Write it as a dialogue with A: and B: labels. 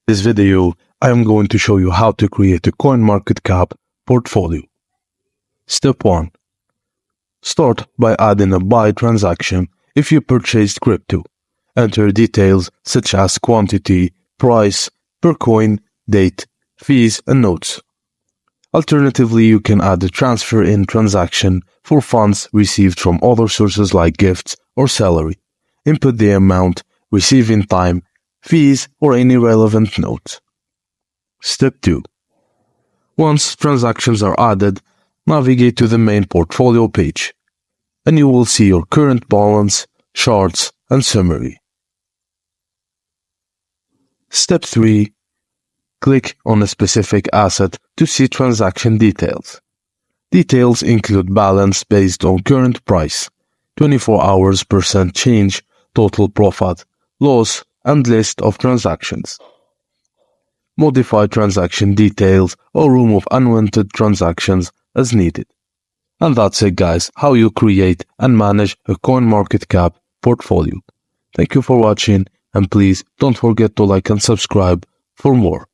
A: this video, I am going to show you how to create a CoinMarketCap portfolio. Step 1. Start by adding a buy transaction if you purchased crypto. Enter details such as quantity, price, per coin, date, fees, and notes. Alternatively, you can add a transfer-in transaction for funds received from other sources like gifts or salary. Input the amount, receiving time, fees, or any relevant notes. Step 2. Once transactions are added, navigate to the main portfolio page, and you will see your current balance, charts, and summary. Step 3. Click on a specific asset to see transaction details. Details include balance based on current price, 24 hours percent change, total profit, loss, and list of transactions. Modify transaction details or remove unwanted transactions as needed. And that's it, guys, how you create and manage a CoinMarketCap portfolio. Thank you for watching, and please don't forget to like and subscribe for more.